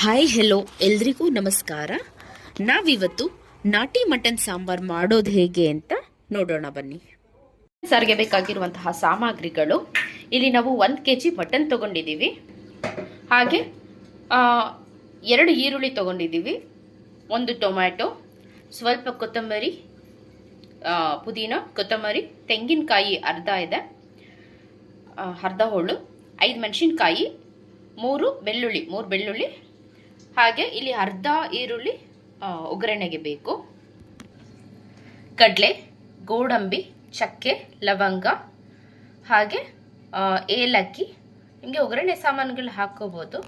Hi hello ಎಲ್ರಿಗೂ ನಮಸ್ಕಾರ. ನಾವಿವತ್ತು ನಾಟಿ ಮಟನ್ ಸಾಂಬಾರ್ ಮಾಡೋದು ಹೇಗೆ ಅಂತ ನೋಡೋಣ ಬನ್ನಿ. ಸಾರಿಗೆ ಬೇಕಾಗಿರುವಂತಹ ಸಾಮಗ್ರಿಗಳು, ಇಲ್ಲಿ ನಾವು 1 kg ಮಟನ್ ತೊಗೊಂಡಿದ್ದೀವಿ. ಹಾಗೆ 2 ಈರುಳ್ಳಿ ತೊಗೊಂಡಿದ್ದೀವಿ, 1 ಟೊಮ್ಯಾಟೊ, ಸ್ವಲ್ಪ ಕೊತ್ತಂಬರಿ, ಪುದೀನ, ಕೊತ್ತಂಬರಿ, ತೆಂಗಿನಕಾಯಿ ಅರ್ಧ ಇದೆ, ಅರ್ಧ ಹೋಳು, 5 ಮೆಣಸಿನ್ಕಾಯಿ, 3 ಬೆಳ್ಳುಳ್ಳಿ, ಹಾಗೆ ಇಲ್ಲಿ ಅರ್ಧ ಈರುಳ್ಳಿ ಒಗ್ಗರಣೆಗೆ ಬೇಕು, ಕಡಲೆ, ಗೋಡಂಬಿ, ಚಕ್ಕೆ, ಲವಂಗ, ಹಾಗೆ ಏಲಕ್ಕಿ. ನಿಮಗೆ ಒಗ್ಗರಣೆ ಸಾಮಾನುಗಳು ಹಾಕೋಬಹುದು.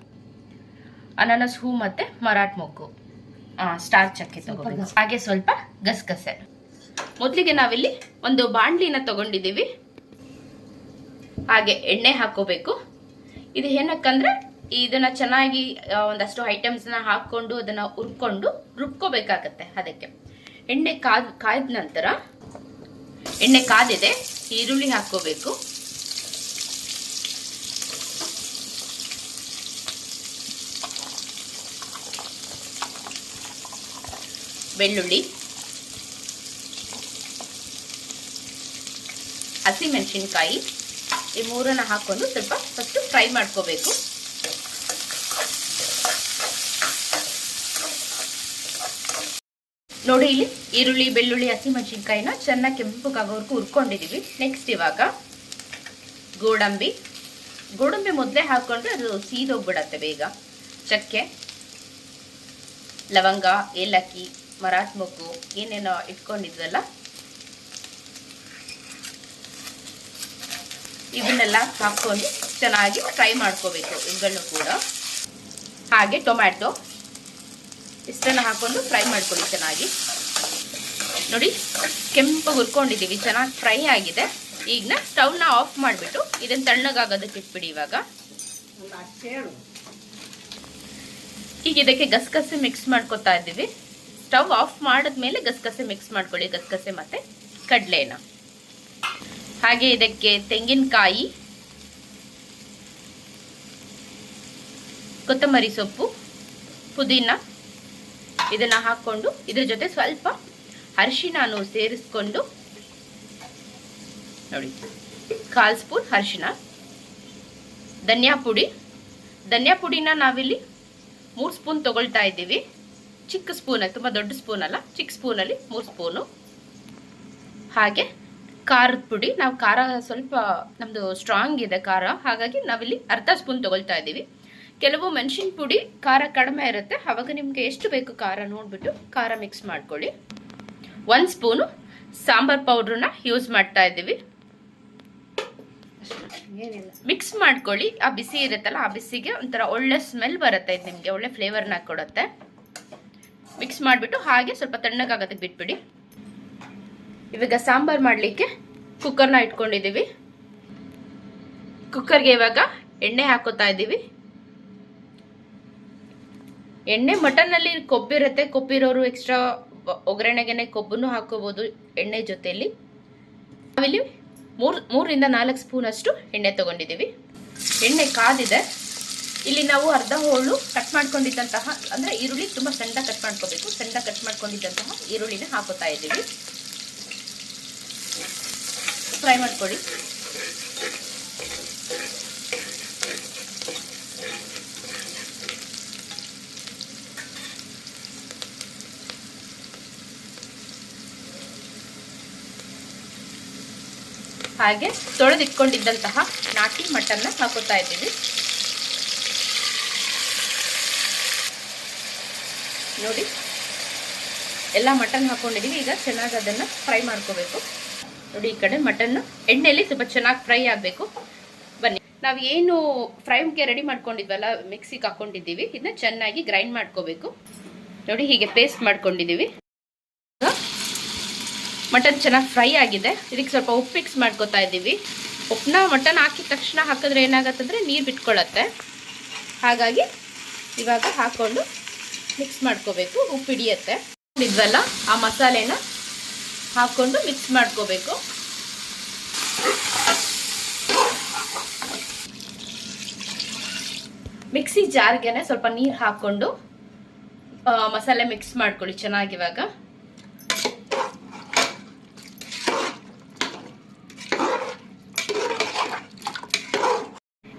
ಅನಾನಸ್ ಹೂ ಮತ್ತು ಮರಾಠ ಮೊಗ್ಗು, ಸ್ಟಾರ್ ಚಕ್ಕೆ ತಗೋಬೇಕು. ಹಾಗೆ ಸ್ವಲ್ಪ ಗಸಗಸೆ. ಮೊದಲಿಗೆ ನಾವಿಲ್ಲಿ ಒಂದು ಬಾಣಲಿನ ತಗೊಂಡಿದ್ದೀವಿ. ಹಾಗೆ ಎಣ್ಣೆ ಹಾಕೋಬೇಕು. ಇದು ಏನಕ್ಕಂದ್ರೆ ಇದನ್ನ ಚೆನ್ನಾಗಿ ಒಂದಷ್ಟು ಐಟಮ್ಸ್ನ ಹಾಕೊಂಡು ಅದನ್ನ ಹುರ್ಕೊಂಡು ರುಬ್ಕೋಬೇಕಾಗತ್ತೆ. ಅದಕ್ಕೆ ಎಣ್ಣೆ ಕಾಯ್ದ ನಂತರ, ಎಣ್ಣೆ ಕಾದಿದೆ, ಈರುಳ್ಳಿ ಹಾಕೋಬೇಕು. ಬೆಳ್ಳುಳ್ಳಿ, ಹಸಿಮೆಣಸಿನ್ಕಾಯಿ, ಈ ಮೂರನ್ನ ಹಾಕೊಂಡು ಸ್ವಲ್ಪ ಫಸ್ಟ್ ಫ್ರೈ ಮಾಡ್ಕೋಬೇಕು. ನೋಡಿ, ಇಲ್ಲಿ ಈರುಳ್ಳಿ, ಬೆಳ್ಳುಳ್ಳಿ, ಹಸಿಮೆಣಸಿನ್ಕಾಯಿನ ಚೆನ್ನಾಗಿ ಕೆಂಪಗಾಗೋವರೆಗೂ ಹುರ್ಕೊಂಡಿದೀವಿ. ನೆಕ್ಸ್ಟ್ ಇವಾಗ ಗೋಡಂಬಿ ಮೊದಲೇ ಹಾಕೊಂಡ್ರೆ ಅದು ಸೀದೋಗ್ಬಿಡತ್ತೆ ಬೇಗ. ಚಕ್ಕೆ, ಲವಂಗ, ಏಲಕ್ಕಿ, ಮರಾಠ ಮೊಗ್ಗು ಏನೇನೋ ಇಟ್ಕೊಂಡಿದ್ವಲ್ಲ, ಇವನ್ನೆಲ್ಲ ಹಾಕೊಂಡು ಚೆನ್ನಾಗಿ ಫ್ರೈ ಮಾಡ್ಕೋಬೇಕು ಇವುಗಳನ್ನು ಕೂಡ. ಹಾಗೆ ಟೊಮ್ಯಾಟೊ ಇಷ್ಟನ್ನು ಹಾಕೊಂಡು ಫ್ರೈ ಮಾಡ್ಕೊಳ್ಳಿ ಚೆನ್ನಾಗಿ. ನೋಡಿ, ಕೆಂಪು ಹುರ್ಕೊಂಡಿದ್ದೀವಿ, ಚೆನ್ನಾಗಿ ಫ್ರೈ ಆಗಿದೆ. ಈಗ ಸ್ಟವ್ನ ಆಫ್ ಮಾಡಿಬಿಟ್ಟು ಇದನ್ನು ತಣ್ಣಗಾಗೋದಕ್ಕೆ ಇಟ್ಬಿಡಿ. ಇವಾಗ ಈಗ ಇದಕ್ಕೆ ಗಸಗಸೆ ಮಿಕ್ಸ್ ಮಾಡ್ಕೊತಾ ಇದ್ದೀವಿ. ಸ್ಟವ್ ಆಫ್ ಮಾಡಿದ್ಮೇಲೆ ಗಸಗಸೆ ಮಿಕ್ಸ್ ಮಾಡ್ಕೊಳ್ಳಿ, ಗಸಗಸೆ ಮತ್ತೆ ಕಡಲೆನ. ಹಾಗೆ ಇದಕ್ಕೆ ತೆಂಗಿನಕಾಯಿ, ಕೊತ್ತಂಬರಿ ಸೊಪ್ಪು, ಪುದೀನ ಇದನ್ನ ಹಾಕೊಂಡು ಇದ್ರ ಜೊತೆ ಸ್ವಲ್ಪ ಅರಿಶಿನ ಸೇರಿಸ್ಕೊಂಡು, ನೋಡಿ 1/4 ಸ್ಪೂನ್ ಅರಿಶಿನ, ಧನಿಯಾ ಪುಡಿನ ನಾವಿಲ್ಲಿ 3 ಸ್ಪೂನ್ ತಗೊಳ್ತಾ ಇದ್ದೀವಿ. ಚಿಕ್ಕ ಸ್ಪೂನ್, ತುಂಬಾ ದೊಡ್ಡ ಸ್ಪೂನ್ ಅಲ್ಲ, ಚಿಕ್ಕ ಸ್ಪೂನಲ್ಲಿ 3 ಸ್ಪೂನು. ಹಾಗೆ ಖಾರದ ಪುಡಿ, ನಾವು ಖಾರ ಸ್ವಲ್ಪ ನಮ್ದು ಸ್ಟ್ರಾಂಗ್ ಇದೆ ಖಾರ, ಹಾಗಾಗಿ ನಾವಿಲ್ಲಿ ಅರ್ಧ ಸ್ಪೂನ್ ತಗೊಳ್ತಾ ಇದ್ದೀವಿ. ಕೆಲವು ಮೆಣಸಿನ ಪುಡಿ ಖಾರ ಕಡಿಮೆ ಇರುತ್ತೆ, ಅವಾಗ ನಿಮ್ಗೆ ಎಷ್ಟು ಬೇಕು ಖಾರ ನೋಡ್ಬಿಟ್ಟು ಖಾರ ಮಿಕ್ಸ್ ಮಾಡ್ಕೊಳ್ಳಿ. 1 ಸ್ಪೂನು ಸಾಂಬಾರ್ ಪೌಡ್ರನ್ನ ಯೂಸ್ ಮಾಡ್ತಾ ಇದ್ದೀವಿ. ಮಿಕ್ಸ್ ಮಾಡ್ಕೊಳ್ಳಿ. ಆ ಬಿಸಿ ಇರುತ್ತಲ್ಲ, ಆ ಬಿಸಿಗೆ ಒಂಥರ ಒಳ್ಳೆ ಸ್ಮೆಲ್ ಬರುತ್ತೆ, ಇದು ನಿಮಗೆ ಒಳ್ಳೆ ಫ್ಲೇವರ್ನ ಕೊಡುತ್ತೆ. ಮಿಕ್ಸ್ ಮಾಡಿಬಿಟ್ಟು ಹಾಗೆ ಸ್ವಲ್ಪ ತಣ್ಣಗಾಗೋದಕ್ಕೆ ಬಿಟ್ಬಿಡಿ. ಇವಾಗ ಸಾಂಬಾರ್ ಮಾಡಲಿಕ್ಕೆ ಕುಕ್ಕರ್ನ ಇಟ್ಕೊಂಡಿದ್ದೀವಿ. ಕುಕ್ಕರ್ಗೆ ಇವಾಗ ಎಣ್ಣೆ ಹಾಕೋತಾ ಇದ್ದೀವಿ. ಎಣ್ಣೆ, ಮಟನ್ನಲ್ಲಿ ಕೊಬ್ಬಿರುತ್ತೆ, ಕೊಬ್ಬಿರೋರು ಎಕ್ಸ್ಟ್ರಾ ಒಗ್ಗರಣೆಗೆನೆ ಕೊಬ್ಬನ್ನು ಹಾಕೋಬಹುದು ಎಣ್ಣೆ ಜೊತೆಯಲ್ಲಿ. ನಾವಿಲ್ಲಿ 3ರಿಂದ 4 ಸ್ಪೂನ್ ಅಷ್ಟು ಎಣ್ಣೆ ತಗೊಂಡಿದ್ದೀವಿ. ಎಣ್ಣೆ ಕಾದಿದೆ. ಇಲ್ಲಿ ನಾವು ಅರ್ಧ ಹೋಳು ಕಟ್ ಮಾಡ್ಕೊಂಡಿದ್ದಂತಹ, ಅಂದ್ರೆ ಈರುಳ್ಳಿ ತುಂಬಾ ಸಣ್ಣ ಕಟ್ ಮಾಡ್ಕೋಬೇಕು, ಸಣ್ಣ ಕಟ್ ಮಾಡ್ಕೊಂಡಿದ್ದಂತಹ ಈರುಳ್ಳಿನ ಹಾಕೋತಾ ಇದ್ದೀವಿ. ಫ್ರೈ ಮಾಡ್ಕೊಳ್ಳಿ. ಹಾಗೆ ತೊಳೆದಿಟ್ಕೊಂಡಿದ್ದಂತಹ ನಾಟಿ ಮಟನ್ನ ಹಾಕೋತಾ ಇದ್ದೀವಿ. ನೋಡಿ, ಎಲ್ಲ ಮಟನ್ ಹಾಕೊಂಡಿದ್ದೀವಿ. ಈಗ ಚೆನ್ನಾಗಿ ಅದನ್ನ ಫ್ರೈ ಮಾಡ್ಕೋಬೇಕು. ನೋಡಿ, ಈ ಕಡೆ ಮಟನ್ ಎಣ್ಣೆಯಲ್ಲಿ ಸ್ವಲ್ಪ ಚೆನ್ನಾಗಿ ಫ್ರೈ ಆಗಬೇಕು. ಬನ್ನಿ, ನಾವು ಏನು ಫ್ರೈಗೆ ರೆಡಿ ಮಾಡ್ಕೊಂಡಿದ್ವಲ್ಲ, ಮಿಕ್ಸಿಗೆ ಹಾಕೊಂಡಿದ್ದೀವಿ, ಇದನ್ನ ಚೆನ್ನಾಗಿ ಗ್ರೈಂಡ್ ಮಾಡ್ಕೋಬೇಕು. ನೋಡಿ, ಹೀಗೆ ಪೇಸ್ಟ್ ಮಾಡ್ಕೊಂಡಿದ್ದೀವಿ. ಮಟನ್ ಚೆನ್ನಾಗಿ ಫ್ರೈ ಆಗಿದೆ. ಇದಕ್ಕೆ ಸ್ವಲ್ಪ ಉಪ್ಪು ಮಿಕ್ಸ್ ಮಾಡ್ಕೋತಾ ಇದ್ದೀವಿ. ಉಪ್ಪನ್ನ ಮಟನ್ ಹಾಕಿದ ತಕ್ಷಣ ಹಾಕಿದ್ರೆ ಏನಾಗತ್ತಂದ್ರೆ ನೀರು ಬಿಟ್ಕೊಳ್ಳುತ್ತೆ, ಹಾಗಾಗಿ ಇವಾಗ ಹಾಕೊಂಡು ಮಿಕ್ಸ್ ಮಾಡ್ಕೋಬೇಕು, ಉಪ್ಪು ಹಿಡಿಯುತ್ತೆ. ಇದ್ವಲ್ಲ, ಆ ಮಸಾಲೆನ ಹಾಕೊಂಡು ಮಿಕ್ಸ್ ಮಾಡ್ಕೋಬೇಕು. ಮಿಕ್ಸಿ ಜಾರ್ಗೆನೆ ಸ್ವಲ್ಪ ನೀರು ಹಾಕ್ಕೊಂಡು ಮಸಾಲೆ ಮಿಕ್ಸ್ ಮಾಡ್ಕೊಳ್ಳಿ ಚೆನ್ನಾಗಿ. ಇವಾಗ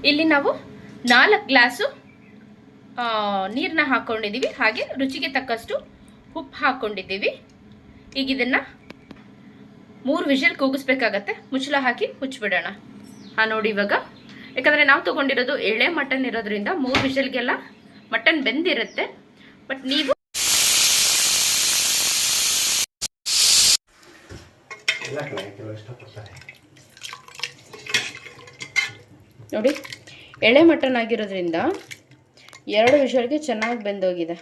ಇಲ್ಲಿ ನಾವು 4 ಗ್ಲಾಸು ನೀರನ್ನ ಹಾಕ್ಕೊಂಡಿದ್ದೀವಿ. ಹಾಗೆ ರುಚಿಗೆ ತಕ್ಕಷ್ಟು ಉಪ್ಪು ಹಾಕ್ಕೊಂಡಿದ್ದೀವಿ. ಈಗ ಇದನ್ನು 3 ವಿಷಲ್ ಕೂಗಿಸ್ಬೇಕಾಗತ್ತೆ. ಮುಚ್ಚಳ ಹಾಕಿ ಮುಚ್ಚಿಬಿಡೋಣ. ನೋಡಿ ಇವಾಗ, ಯಾಕಂದರೆ ನಾವು ತೊಗೊಂಡಿರೋದು ಎಳೆ ಮಟನ್ ಇರೋದ್ರಿಂದ 3 ವಿಷಲ್ಗೆಲ್ಲ ಮಟನ್ ಬೆಂದಿರುತ್ತೆ. ಬಟ್ ನೀವು ನೋಡಿ, ಎಳೆ ಮಟನ್ ಆಗಿರೋದ್ರಿಂದ 2 ವಿಷಲ್ಗೆ ಚೆನ್ನಾಗಿ ಬೆಂದೋಗಿದೆ.